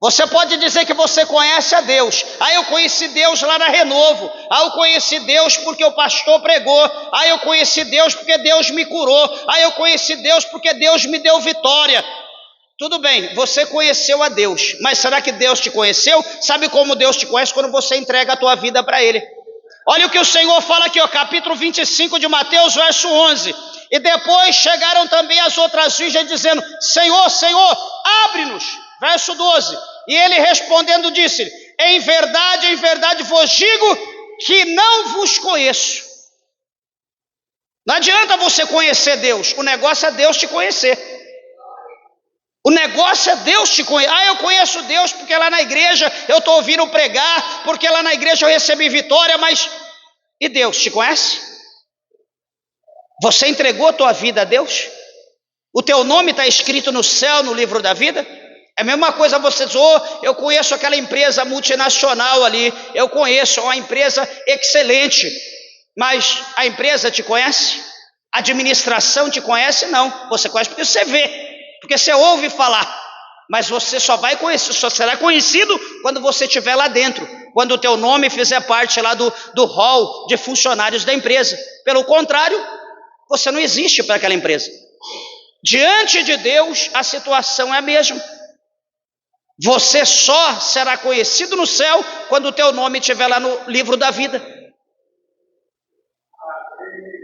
[SPEAKER 1] Você pode dizer que você conhece a Deus. Eu conheci Deus lá na Renovo. Eu conheci Deus porque o pastor pregou. Eu conheci Deus porque Deus me curou. Eu conheci Deus porque Deus me deu vitória. Tudo bem, você conheceu a Deus, mas será que Deus te conheceu? Sabe como Deus te conhece? Quando você entrega a tua vida para Ele. Olha o que o Senhor fala aqui, capítulo 25 de Mateus, verso 11. E depois chegaram também as outras virgens dizendo: Senhor, Senhor, abre-nos. Verso 12. E ele respondendo disse: em verdade vos digo que não vos conheço. Não adianta você conhecer Deus, o negócio é Deus te conhecer. O negócio é Deus te conhecer. Eu conheço Deus porque lá na igreja eu estou ouvindo pregar, porque lá na igreja eu recebi vitória, mas e Deus te conhece? Você entregou a tua vida a Deus? O teu nome está escrito no céu, no livro da vida? É a mesma coisa você dizer: eu conheço aquela empresa multinacional ali, eu conheço uma empresa excelente, mas a empresa te conhece? A administração te conhece? Não, você conhece porque você vê, porque você ouve falar, mas você só vai conhecer, só será conhecido quando você estiver lá dentro, quando o teu nome fizer parte lá do hall de funcionários da empresa. Pelo contrário, você não existe para aquela empresa. Diante de Deus a situação é a mesma. Você só será conhecido no céu quando o teu nome estiver lá no livro da vida.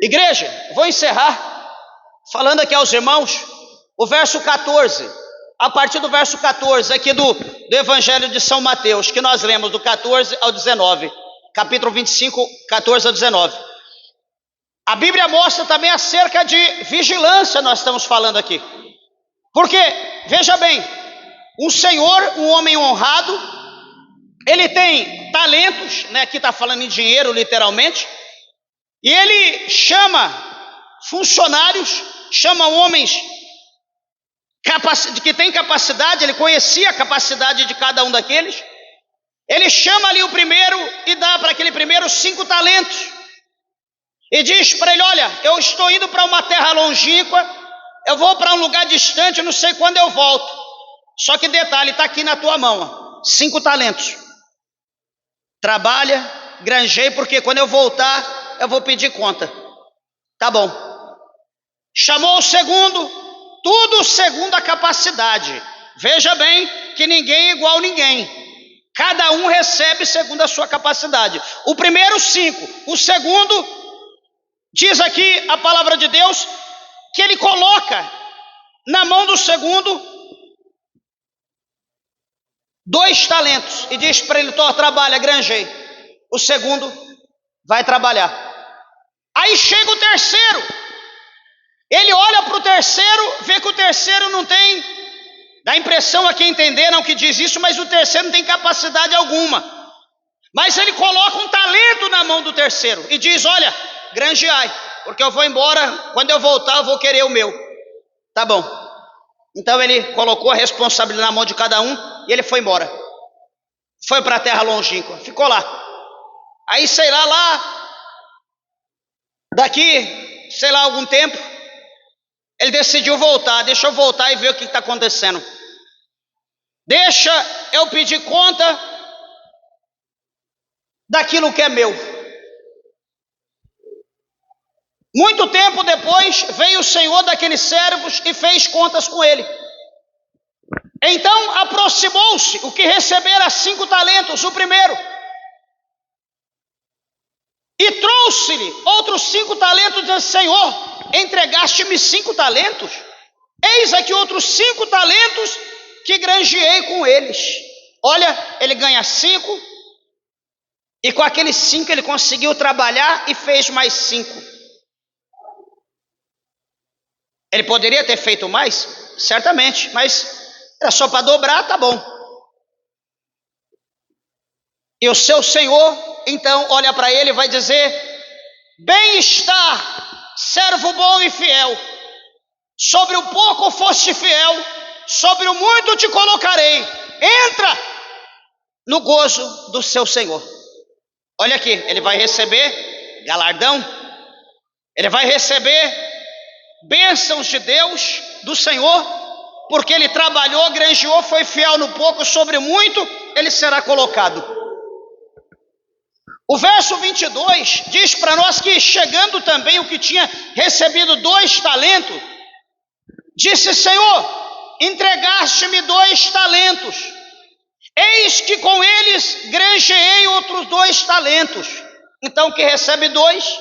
[SPEAKER 1] Igreja, vou encerrar falando aqui aos irmãos o verso 14, a partir do verso 14 aqui do Evangelho de São Mateus, que nós lemos do 14 ao 19, capítulo 25, 14 ao 19. A Bíblia mostra também acerca de vigilância, nós estamos falando aqui. Porque, veja bem, um senhor, um homem honrado, ele tem talentos, né? Aqui está falando em dinheiro literalmente, e ele chama funcionários, chama homens que têm capacidade, ele conhecia a capacidade de cada um daqueles, ele chama ali o primeiro e dá para aquele primeiro 5 talentos, e diz para ele: olha, eu estou indo para uma terra longínqua, eu vou para um lugar distante, não sei quando eu volto. Só que detalhe, está aqui na tua mão, 5 talentos. Trabalha, granjeie, porque quando eu voltar, eu vou pedir conta. Tá bom. Chamou o segundo, tudo segundo a capacidade. Veja bem que ninguém é igual a ninguém. Cada um recebe segundo a sua capacidade. O primeiro 5, o segundo, diz aqui a palavra de Deus, que ele coloca na mão do segundo 2 talentos e diz para ele: trabalha, granjeie. O segundo vai trabalhar. Aí chega o terceiro, ele olha para o terceiro, vê que o terceiro não tem, dá impressão a quem entender não que diz isso, mas o terceiro não tem capacidade alguma. Mas ele coloca um talento na mão do terceiro e diz: olha, granjeai, porque eu vou embora, quando eu voltar eu vou querer o meu. Tá bom. Então ele colocou a responsabilidade na mão de cada um e ele foi embora. Foi para a terra longínqua, ficou lá. Aí sei lá, daqui, sei lá, algum tempo, ele decidiu voltar. Deixa eu voltar e ver o que está acontecendo. Deixa eu pedir conta daquilo que é meu. Muito tempo depois, veio o senhor daqueles servos e fez contas com ele. Então aproximou-se o que recebera 5 talentos, o primeiro, e trouxe trouxe-lhe outros 5 talentos, dizendo: Senhor, entregaste-me 5 talentos, eis aqui outros 5 talentos que granjeei com eles. Olha, ele ganha 5, e com aqueles 5 ele conseguiu trabalhar e fez mais 5. Ele poderia ter feito mais? Certamente, mas era só para dobrar, tá bom. E o seu senhor, então, olha para ele e vai dizer: bem está, servo bom e fiel, sobre o pouco foste fiel, sobre o muito te colocarei, entra no gozo do seu senhor. Olha aqui, ele vai receber galardão, ele vai receber bênçãos de Deus, do Senhor, porque ele trabalhou, granjeou, foi fiel no pouco, sobre muito ele será colocado. O verso 22 diz para nós que, chegando também o que tinha recebido 2 talentos, disse: Senhor, entregaste-me 2 talentos, eis que com eles granjeei outros 2 talentos. Então o que recebe 2,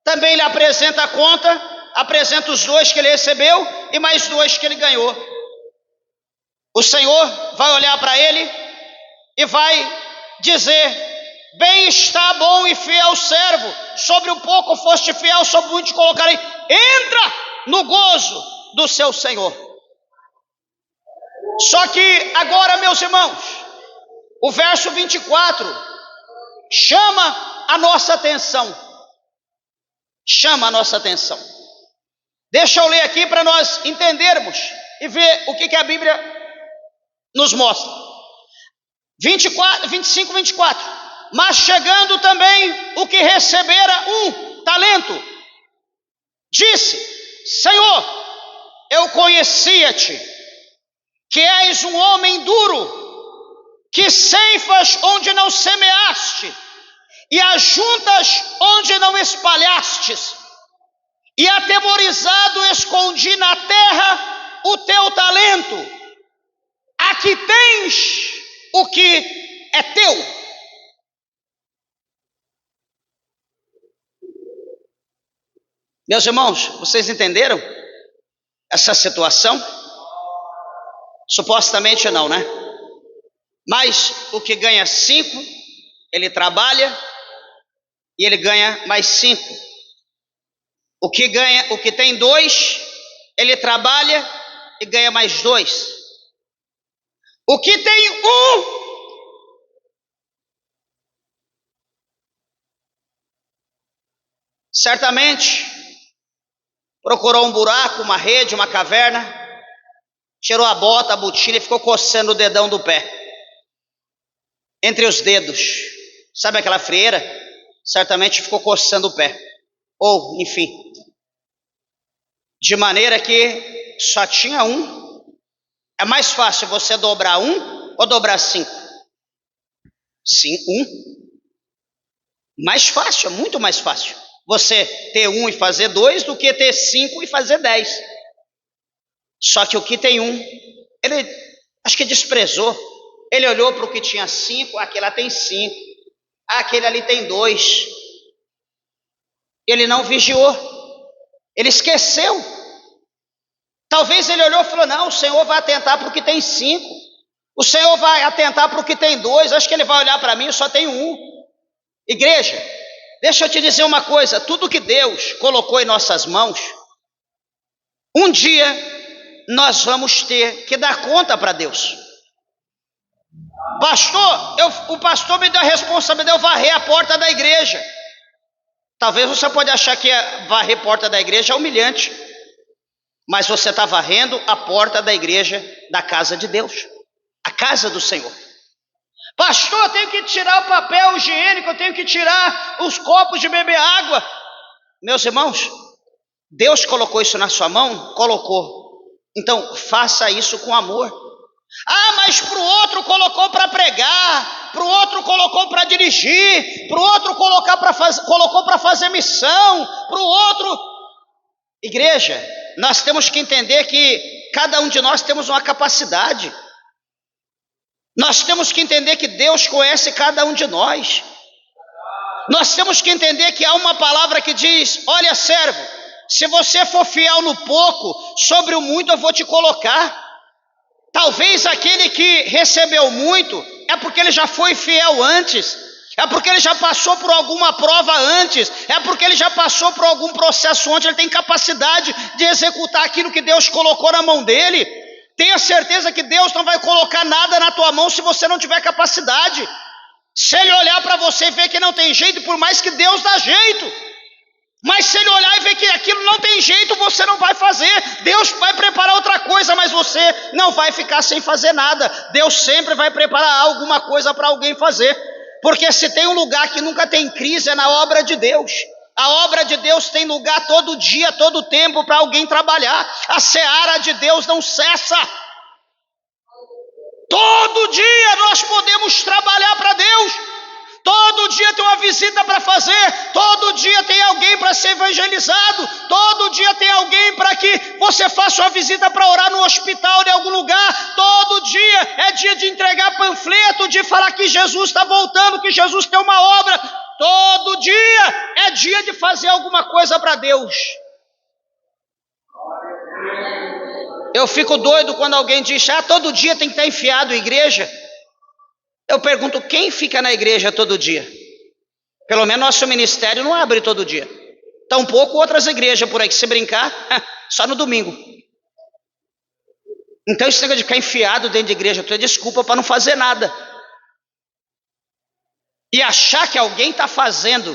[SPEAKER 1] também lhe apresenta a conta, apresenta os 2 que ele recebeu e mais 2 que ele ganhou. O Senhor vai olhar para ele e vai dizer: bem está, bom e fiel servo, sobre o pouco foste fiel, sobre o muito te colocarei, entra no gozo do seu Senhor. Só que agora, meus irmãos, o verso 24 chama a nossa atenção. Chama a nossa atenção. Deixa eu ler aqui para nós entendermos e ver o que a Bíblia nos mostra. 25, 24. Mas chegando também o que recebera 1 talento, disse: Senhor, eu conhecia-te, que és um homem duro, que ceifas onde não semeaste, e ajuntas onde não espalhastes, e atemorizado escondi na terra o teu talento. Aqui tens o que é teu. Meus irmãos, vocês entenderam essa situação? Supostamente não, né? Mas o que ganha 5, ele trabalha e ele ganha mais 5. O que tem 2, ele trabalha e ganha mais 2. O que tem 1, certamente procurou um buraco, uma rede, uma caverna, tirou a bota, a botina e ficou coçando o dedão do pé, entre os dedos. Sabe aquela frieira? Certamente ficou coçando o pé. Ou, enfim, de maneira que só tinha 1. É mais fácil você dobrar 1 ou dobrar 5? Sim, 1. Mais fácil, é muito mais fácil você ter 1 e fazer 2 do que ter 5 e fazer 10. Só que o que tem 1, ele acho que desprezou. Ele olhou para o que tinha 5, aquele lá tem 5, aquele ali tem 2. Ele não vigiou, ele esqueceu. Talvez ele olhou e falou: não, o Senhor vai atentar para o que tem 5, o Senhor vai atentar para o que tem 2, acho que ele vai olhar para mim, eu só tenho 1. Igreja, deixa eu te dizer uma coisa: tudo que Deus colocou em nossas mãos, um dia nós vamos ter que dar conta para Deus. Pastor, o pastor me deu a responsabilidade de eu varrer a porta da igreja. Talvez você pode achar que varrer a porta da igreja é humilhante, mas você está varrendo a porta da igreja, da casa de Deus, a casa do Senhor. Pastor, eu tenho que tirar o papel higiênico, eu tenho que tirar os copos de beber água. Meus irmãos, Deus colocou isso na sua mão? Colocou. Então faça isso com amor. Ah, mas para o outro colocou para pregar, para o outro colocou para dirigir, para o outro colocou para fazer missão, para o outro... Igreja, nós temos que entender que cada um de nós temos uma capacidade. Nós temos que entender que Deus conhece cada um de nós. Nós temos que entender que há uma palavra que diz: olha, servo, se você for fiel no pouco, sobre o muito eu vou te colocar. Talvez aquele que recebeu muito é porque ele já foi fiel antes, é porque ele já passou por alguma prova antes, é porque ele já passou por algum processo onde ele tem capacidade de executar aquilo que Deus colocou na mão dele. Tenha certeza que Deus não vai colocar nada na tua mão se você não tiver capacidade. Se ele olhar para você e ver que não tem jeito, por mais que Deus dá jeito, mas se ele olhar e ver que aquilo não tem jeito, você não vai fazer. Deus vai preparar outra coisa, mas você não vai ficar sem fazer nada. Deus sempre vai preparar alguma coisa para alguém fazer. Porque se tem um lugar que nunca tem crise, é na obra de Deus. A obra de Deus tem lugar todo dia, todo tempo para alguém trabalhar. A seara de Deus não cessa. Todo dia nós podemos trabalhar para Deus. Todo dia tem uma visita para fazer, todo dia tem alguém para ser evangelizado, todo dia tem alguém para que você faça uma visita para orar no hospital, em algum lugar. Todo dia é dia de entregar panfleto, de falar que Jesus está voltando, que Jesus tem uma obra. Todo dia é dia de fazer alguma coisa para Deus. Eu fico doido quando alguém diz: todo dia tem que estar enfiado em igreja. Eu pergunto: quem fica na igreja todo dia? Pelo menos nosso ministério não abre todo dia. Tampouco outras igrejas por aí, que se brincar, só no domingo. Então esse negócio de ficar enfiado dentro de igreja é desculpa para não fazer nada. E achar que alguém está fazendo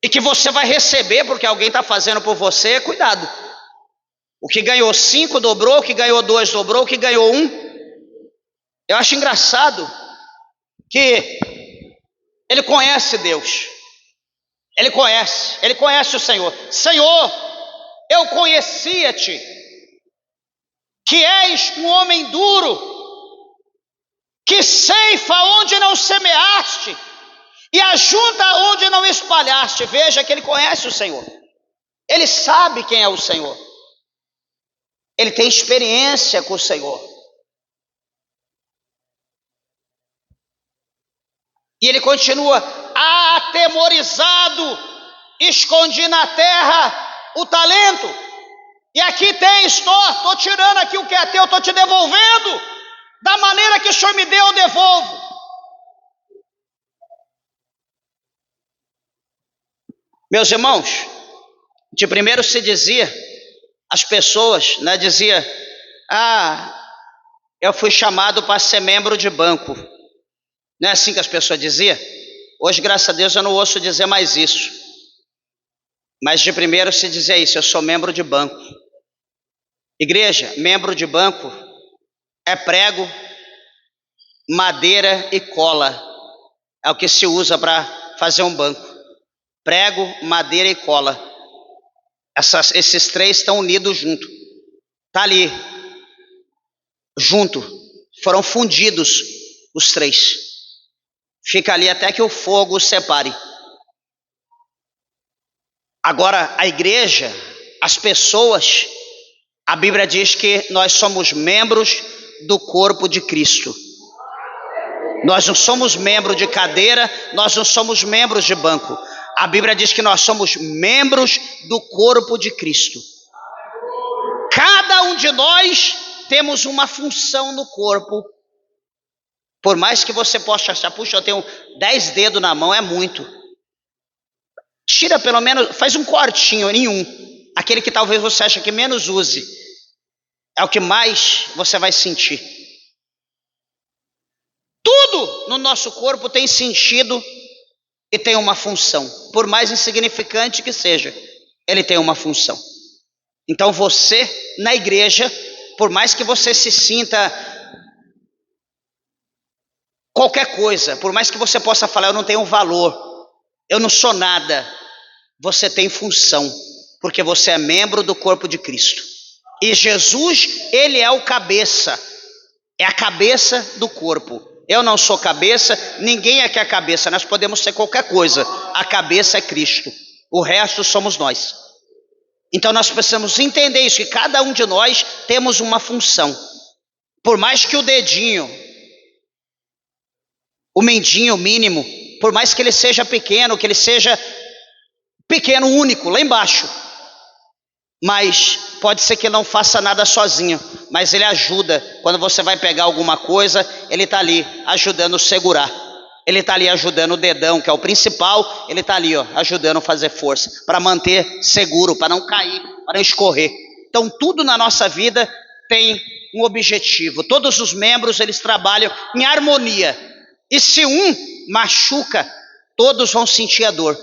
[SPEAKER 1] e que você vai receber porque alguém está fazendo por você, cuidado. O que ganhou 5 dobrou, o que ganhou 2 dobrou, o que ganhou 1. Eu acho engraçado que ele conhece Deus, ele conhece o Senhor. Senhor, eu conhecia-te, que és um homem duro, que ceifa onde não semeaste e ajunta onde não espalhaste. Veja que ele conhece o Senhor, ele sabe quem é o Senhor, ele tem experiência com o Senhor. E ele continua: atemorizado, escondi na terra o talento, e aqui tens, estou tirando aqui o que é teu, estou te devolvendo, da maneira que o Senhor me deu, eu devolvo. Meus irmãos, de primeiro se dizia, as pessoas, dizia: eu fui chamado para ser membro de banco. Não é assim que as pessoas diziam? Hoje, graças a Deus, eu não ouço dizer mais isso. Mas de primeiro se dizia isso: eu sou membro de banco. Igreja, membro de banco é prego, madeira e cola. É o que se usa para fazer um banco. Prego, madeira e cola. Esses 3 estão unidos junto. Está ali, junto. Foram fundidos os 3. Fica ali até que o fogo os separe. Agora, a igreja, as pessoas, a Bíblia diz que nós somos membros do corpo de Cristo. Nós não somos membros de cadeira, nós não somos membros de banco. A Bíblia diz que nós somos membros do corpo de Cristo. Cada um de nós temos uma função no corpo. Por mais que você possa achar: puxa, eu tenho 10 dedos na mão, é muito. Tira pelo menos, faz um cortinho em um. Aquele que talvez você ache que menos use. É o que mais você vai sentir. Tudo no nosso corpo tem sentido e tem uma função. Por mais insignificante que seja, ele tem uma função. Então você, na igreja, por mais que você se sinta qualquer coisa, por mais que você possa falar: eu não tenho valor, eu não sou nada, você tem função, porque você é membro do corpo de Cristo. E Jesus, ele é o cabeça, é a cabeça do corpo. Eu não sou cabeça, ninguém aqui é cabeça, nós podemos ser qualquer coisa, a cabeça é Cristo, o resto somos nós. Então nós precisamos entender isso, que cada um de nós temos uma função. Por mais que o dedinho, o mendinho mínimo, por mais que ele seja pequeno, único, lá embaixo, mas pode ser que ele não faça nada sozinho, mas ele ajuda. Quando você vai pegar alguma coisa, ele está ali ajudando a segurar, ele está ali ajudando o dedão, que é o principal, ele está ali, ó, ajudando a fazer força, para manter seguro, para não cair, para não escorrer. Então tudo na nossa vida tem um objetivo, todos os membros eles trabalham em harmonia, e se um machuca, todos vão sentir a dor.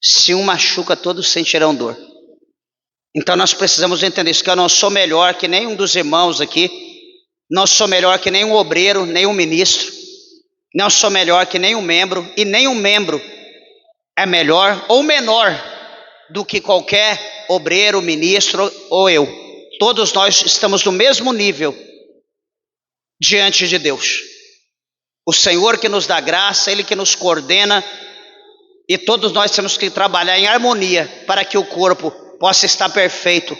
[SPEAKER 1] Se um machuca, todos sentirão dor. Então nós precisamos entender isso, que eu não sou melhor que nenhum dos irmãos aqui, não sou melhor que nenhum obreiro, nenhum ministro, não sou melhor que nenhum membro, e nenhum membro é melhor ou menor do que qualquer obreiro, ministro ou eu. Todos nós estamos no mesmo nível diante de Deus. O Senhor que nos dá graça, Ele que nos coordena, e todos nós temos que trabalhar em harmonia para que o corpo possa estar perfeito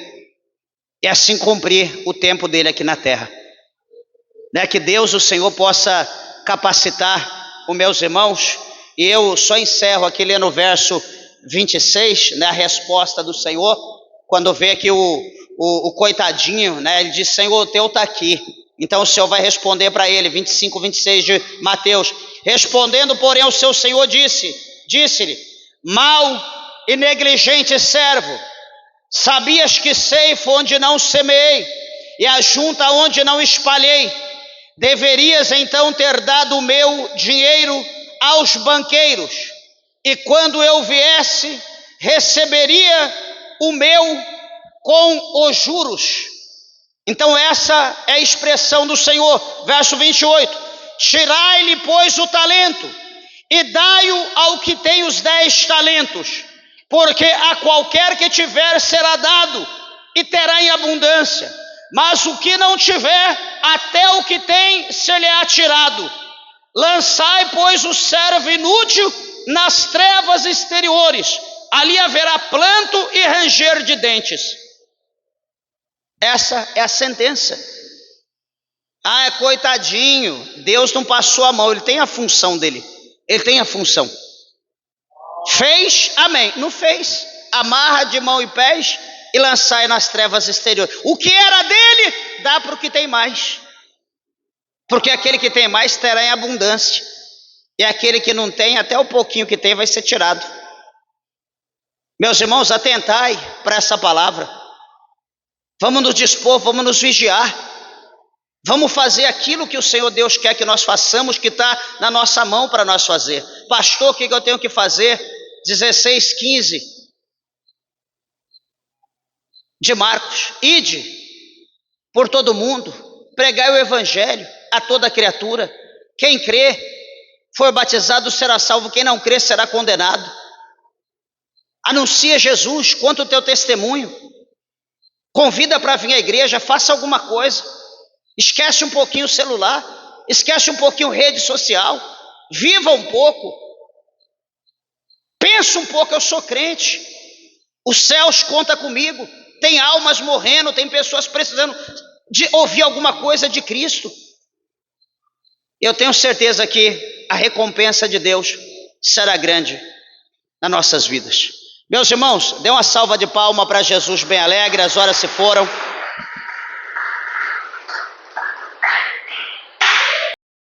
[SPEAKER 1] e assim cumprir o tempo dele aqui na terra. Que Deus, o Senhor, possa capacitar os meus irmãos. E eu só encerro aqui lendo o verso 26, a resposta do Senhor, quando vê que o coitadinho, ele diz: Senhor, o teu está aqui. Então o Senhor vai responder para ele, 25, 26 de Mateus. Respondendo, porém, o seu Senhor disse-lhe: mau e negligente servo, sabias que ceifo onde não semeei, e ajunta onde não espalhei. Deverias então ter dado o meu dinheiro aos banqueiros, e quando eu viesse, receberia o meu com os juros. Então essa é a expressão do Senhor. Verso 28, tirai-lhe, pois, o talento, e dai-o ao que tem os 10 talentos, porque a qualquer que tiver será dado, e terá em abundância, mas o que não tiver, até o que tem ser-lhe-á tirado. Lançai, pois, o servo inútil nas trevas exteriores, ali haverá pranto e ranger de dentes. Essa é a sentença. Coitadinho, Deus não passou a mão, ele tem a função dele, ele tem a função. Fez, amém. Não fez, amarra de mão e pés e lançai nas trevas exteriores. O que era dele, dá para o que tem mais, porque aquele que tem mais terá em abundância, e aquele que não tem, até o pouquinho que tem vai ser tirado. Meus irmãos, atentai para essa palavra. Vamos nos dispor, vamos nos vigiar, vamos fazer aquilo que o Senhor Deus quer que nós façamos, que está na nossa mão para nós fazer. Pastor, o que eu tenho que fazer? 16:15 de Marcos: ide por todo mundo, pregai o evangelho a toda criatura. Quem crê, for batizado, será salvo; quem não crê, será condenado. Anuncia Jesus, conta o teu testemunho, convida para vir à igreja, faça alguma coisa. Esquece um pouquinho o celular, esquece um pouquinho rede social, viva um pouco, pensa um pouco. Eu sou crente, os céus contam comigo, tem almas morrendo, tem pessoas precisando de ouvir alguma coisa de Cristo. Eu tenho certeza que a recompensa de Deus será grande nas nossas vidas. Meus irmãos, dê uma salva de palmas para Jesus bem alegre. As horas se foram.